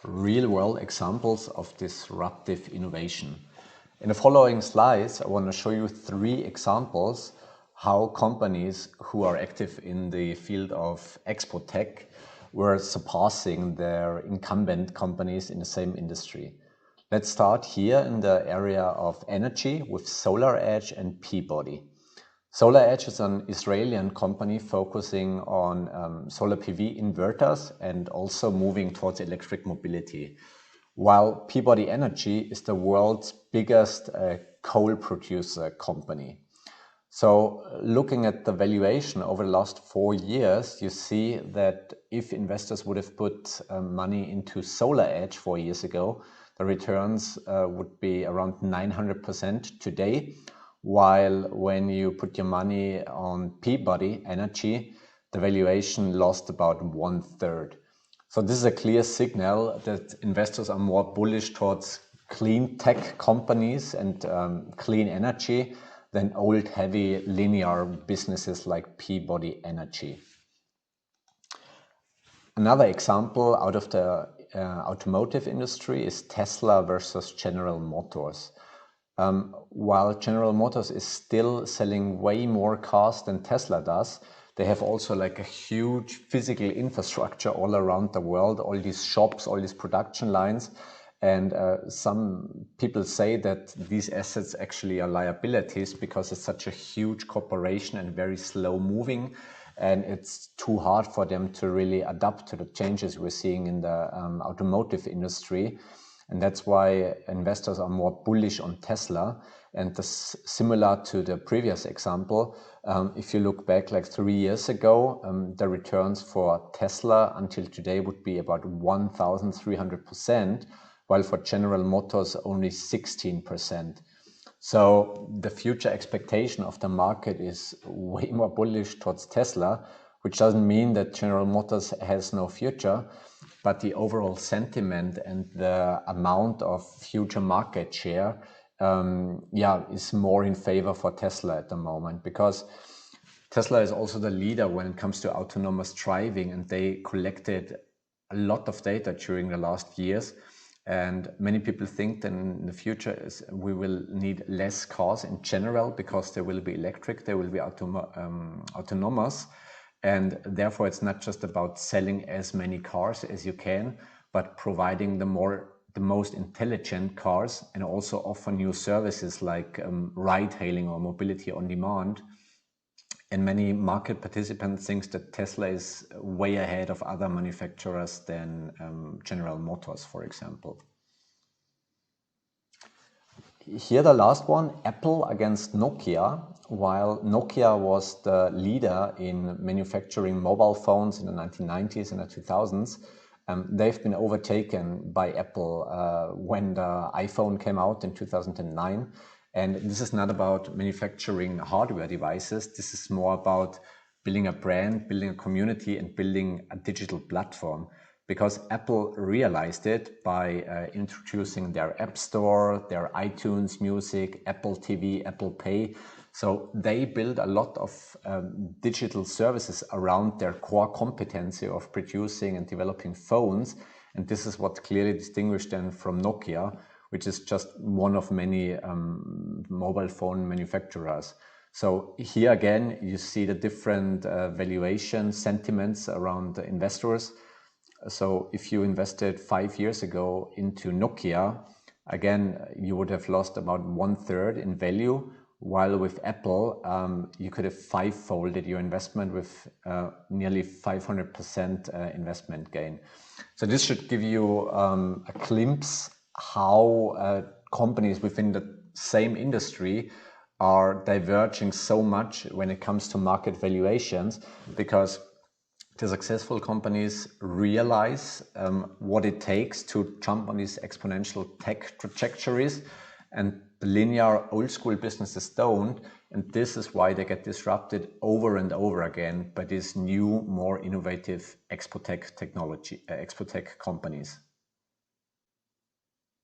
real-world examples of disruptive innovation. In the following slides, I want to show you 3 examples how companies who are active in the field of expo tech were surpassing their incumbent companies in the same industry. Let's start here in the area of energy with SolarEdge and Peabody. SolarEdge is an Israeli company focusing on solar PV inverters and also moving towards electric mobility, while Peabody Energy is the world's biggest coal producer company. So looking at the valuation over the last 4 years, you see that if investors would have put money into SolarEdge 4 years ago, the returns would be around 900% today, while when you put your money on Peabody Energy, the valuation lost about 1/3. So this is a clear signal that investors are more bullish towards clean tech companies and clean energy than old heavy linear businesses like Peabody Energy. Another example out of the automotive industry is Tesla versus General Motors. While General Motors is still selling way more cars than Tesla does, they have also like a huge physical infrastructure all around the world, all these shops, all these production lines. And some people say that these assets actually are liabilities because it's such a huge corporation and very slow moving. And it's too hard for them to really adapt to the changes we're seeing in the automotive industry. And that's why investors are more bullish on Tesla. And this, similar to the previous example, if you look back like 3 years ago, the returns for Tesla until today would be about 1,300%, while for General Motors only 16%. So the future expectation of the market is way more bullish towards Tesla, which doesn't mean that General Motors has no future, but the overall sentiment and the amount of future market share is more in favor for Tesla at the moment, because Tesla is also the leader when it comes to autonomous driving, and they collected a lot of data during the last years. And many people think that in the future we will need less cars in general because they will be electric, they will be autonomous. And therefore, it's not just about selling as many cars as you can, but providing the most intelligent cars and also offer new services like ride-hailing or mobility on demand. And many market participants think that Tesla is way ahead of other manufacturers than General Motors, for example. Here the last one, Apple against Nokia. While Nokia was the leader in manufacturing mobile phones in the 1990s and the 2000s, they've been overtaken by Apple when the iPhone came out in 2009. And this is not about manufacturing hardware devices. This is more about building a brand, building a community, and building a digital platform. Because Apple realized it by introducing their App Store, their iTunes Music, Apple TV, Apple Pay. So they build a lot of digital services around their core competency of producing and developing phones. And this is what clearly distinguished them from Nokia, which is just one of many mobile phone manufacturers. So here again, you see the different valuation sentiments around the investors. So if you invested 5 years ago into Nokia, again, you would have lost about 1/3 in value, while with Apple, you could have 5-folded your investment with nearly 500% investment gain. So this should give you a glimpse how companies within the same industry are diverging so much when it comes to market valuations, because the successful companies realize what it takes to jump on these exponential tech trajectories, and the linear old school businesses don't. And this is why they get disrupted over and over again by these new, more innovative expo tech companies.